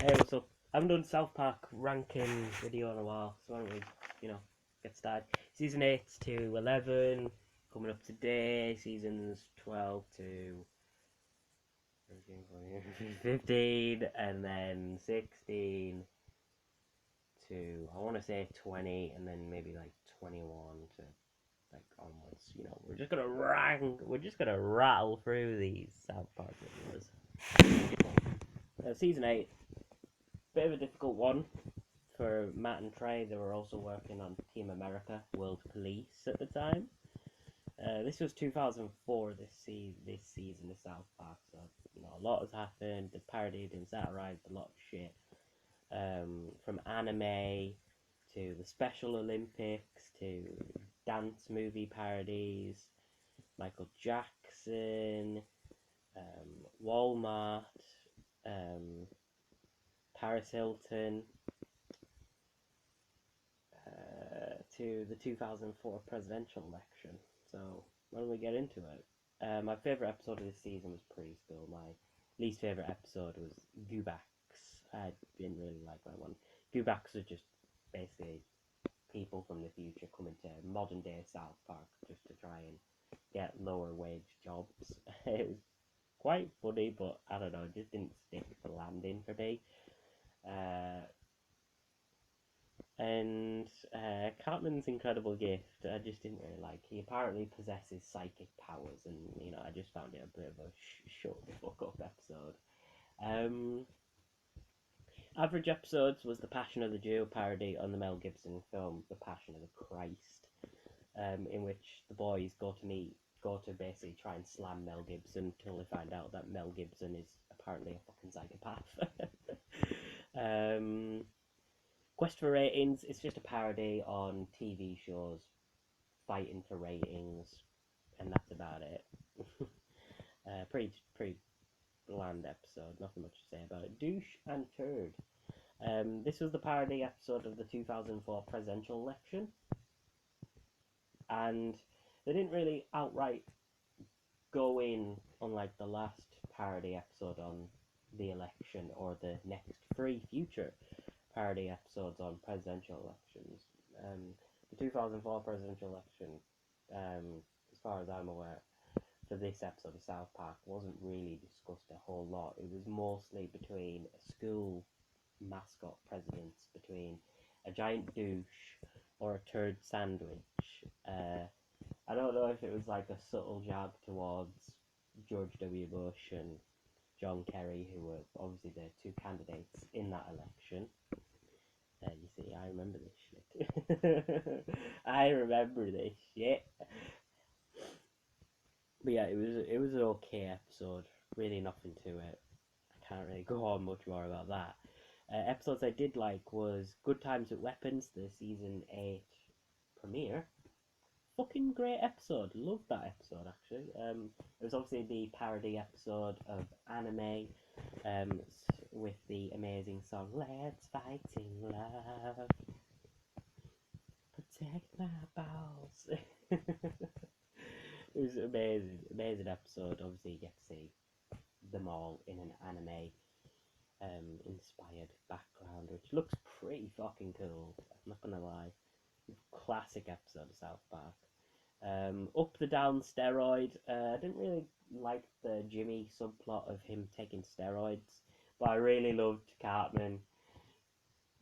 Hey, what's up? I haven't done South Park ranking video in a while, so why don't we, get started. Season 8 to 11, coming up today. Seasons 12 to 15, and then 16 to, I want to say 20, and then maybe like 21 to like onwards. We're just gonna rattle through these South Park videos. Season 8, bit of a difficult one for Matt and Trey. They were also working on Team America, World Police at the time. This was 2004. This season of South Park, so a lot has happened. They parodied and satirized a lot of shit, from anime to the Special Olympics to dance movie parodies, Michael Jackson, Walmart, um, Paris Hilton, to the 2004 presidential election. So why don't we get into it? My favorite episode of this season was Preschool. My least favorite episode was Goobacks. I didn't really like that one. Goobacks are just basically people from the future coming to modern day South Park just to try and get lower wage jobs. It was quite funny, but I don't know, it just didn't stick the landing for me. And Cartman's incredible gift, I just didn't really like. He apparently possesses psychic powers, and I just found it a bit of a shut the fuck up episode. Average episodes was the Passion of the Jew parody on the Mel Gibson film The Passion of the Christ, in which the boys go to basically try and slam Mel Gibson until they find out that Mel Gibson is apparently a fucking psychopath. Quest for Ratings, it's just a parody on TV shows fighting for ratings, and that's about it. Pretty bland episode, nothing much to say about it. Douche and Turd. This was the parody episode of the 2004 presidential election, and they didn't really outright go in unlike the last parody episode on the election or the next three future parody episodes on presidential elections. The 2004 presidential election, as far as I'm aware, for this episode of South Park wasn't really discussed a whole lot. It was mostly between a school mascot presidents, between a giant douche or a turd sandwich. I don't know if it was like a subtle jab towards George W. Bush and John Kerry, who were obviously the two candidates in that election. You see, I remember this shit. I remember this shit. But yeah, it was an okay episode. Really nothing to it. I can't really go on much more about that. Episodes I did like was Good Times with Weapons, the season 8 premiere. Fucking great episode. Loved that episode actually. It was obviously the parody episode of anime, with the amazing song "Let's Fight in Love." Protect my balls. It was amazing episode. Obviously, you get to see them all in an anime inspired background, which looks pretty fucking cool. I'm not gonna lie. Classic episode of South Park. Up the Down steroid. I didn't really like the Jimmy subplot of him taking steroids, but I really loved Cartman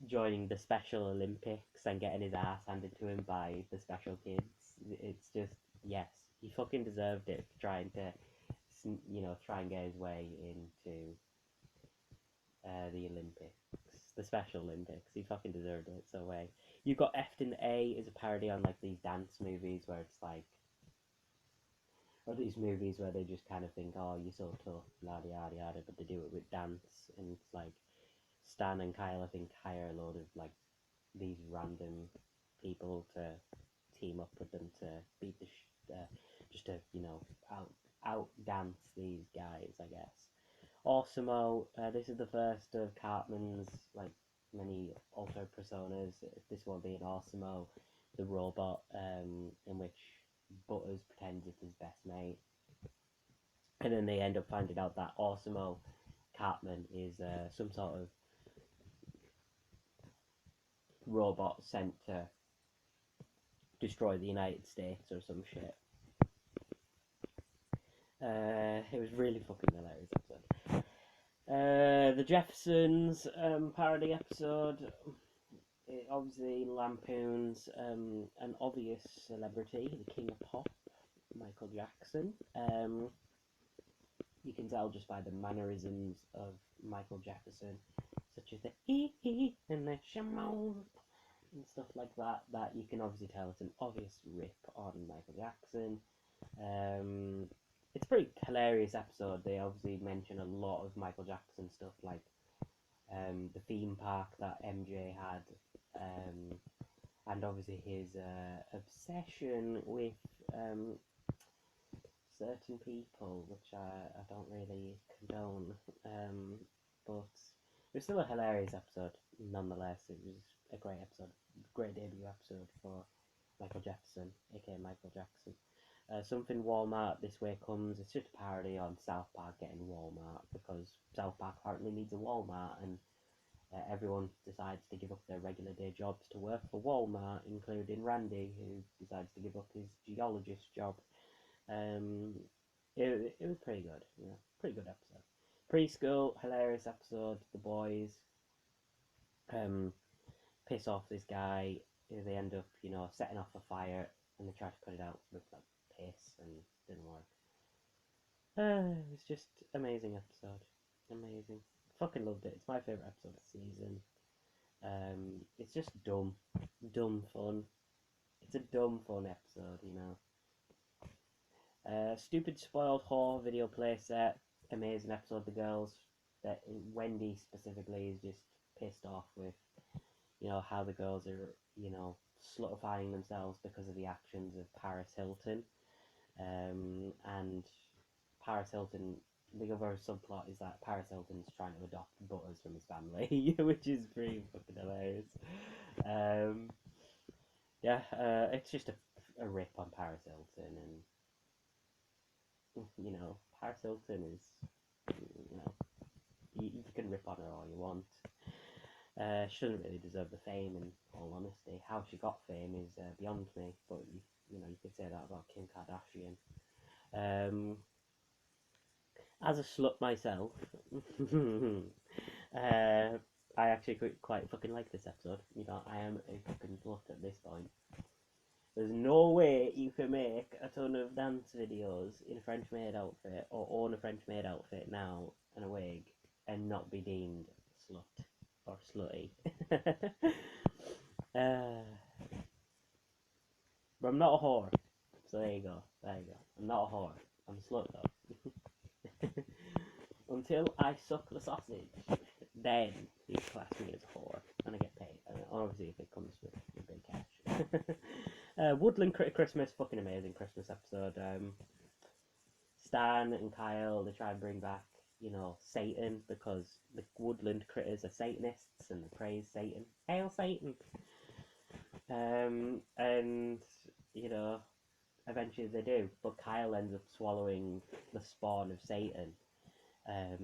joining the Special Olympics and getting his ass handed to him by the special kids. It's just, yes, he fucking deserved it for trying to, try and get his way into the Olympics, the Special Olympics. He fucking deserved it. So, you got Effed in the A is a parody on like these dance movies where it's like, or these movies where they just kind of think, oh, you're so tough, yada yada yada, but they do it with dance, and it's like Stan and Kyle, I think, hire a load of like these random people to team up with them to beat just to out dance these guys, I guess. Awesomeo, this is the first of Cartman's like many alter personas. This one being Awesomeo, the robot, in which Butters pretends it's his best mate, and then they end up finding out that Awesomeo Cartman is some sort of robot sent to destroy the United States or some shit. It was really fucking hilarious episode. The Jeffersons parody episode. It obviously lampoons an obvious celebrity, the king of pop, Michael Jackson. You can tell just by the mannerisms of Michael Jefferson, such as the hee and the shamo and stuff like that, that you can obviously tell it's an obvious rip on Michael Jackson. It's a pretty hilarious episode. They obviously mention a lot of Michael Jackson stuff, like the theme park that MJ had, and obviously his obsession with certain people, which I don't really condone, but it was still a hilarious episode nonetheless. It was a great episode, great debut episode for Michael Jefferson, aka Michael Jackson. Something Walmart This Way Comes. It's just a parody on South Park getting Walmart, because South Park apparently needs a Walmart, and everyone decides to give up their regular day jobs to work for Walmart, including Randy, who decides to give up his geologist job. It was pretty good, pretty good episode. Preschool, hilarious episode. The boys piss off this guy. They end up, setting off a fire, and they try to put it out with like piss, and it didn't work. It was just amazing episode, amazing. Fucking loved it. It's my favorite episode of the season. It's just dumb fun. It's a dumb fun episode, Stupid spoiled whore video playset. Amazing episode. The girls, that Wendy specifically, is just pissed off with, how the girls are, slutifying themselves because of the actions of Paris Hilton. And Paris Hilton, the other subplot is that Paris Hilton's trying to adopt Butters from his family, which is pretty fucking hilarious. It's just a rip on Paris Hilton, and Paris Hilton is, you can rip on her all you want. She doesn't really deserve the fame, in all honesty. How she got fame is beyond me, but you could say that about Kim Kardashian. As a slut myself, I actually quite fucking like this episode. I am a fucking slut at this point. There's no way you can make a ton of dance videos in a French maid outfit, or own a French maid outfit now and a wig, and not be deemed slut or slutty. But I'm not a whore, so there you go. I'm not a whore. I'm a slut though. Until I suck the sausage, then you class me as a whore, and I get paid. Obviously, if it comes with big cash. Woodland Critter Christmas, fucking amazing Christmas episode. Stan and Kyle, they try and bring back, Satan, because the Woodland Critters are Satanists, and they praise Satan. Hail Satan! And, eventually they do, but Kyle ends up swallowing the spawn of Satan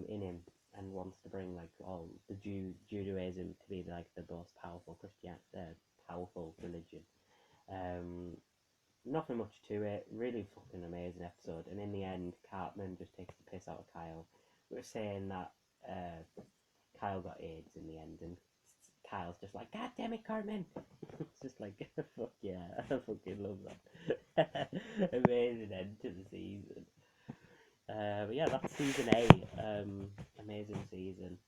in him, and wants to bring all the Judaism to be the most powerful powerful religion. Nothing much to it. Really fucking amazing episode. And in the end, Cartman just takes the piss out of Kyle. We're saying that Kyle got AIDS in the end, and Kyle's just like, God damn it, Cartman! It's just like, fuck yeah, I fucking love that. Amazing end to the season. But yeah, that's season 8. Amazing season.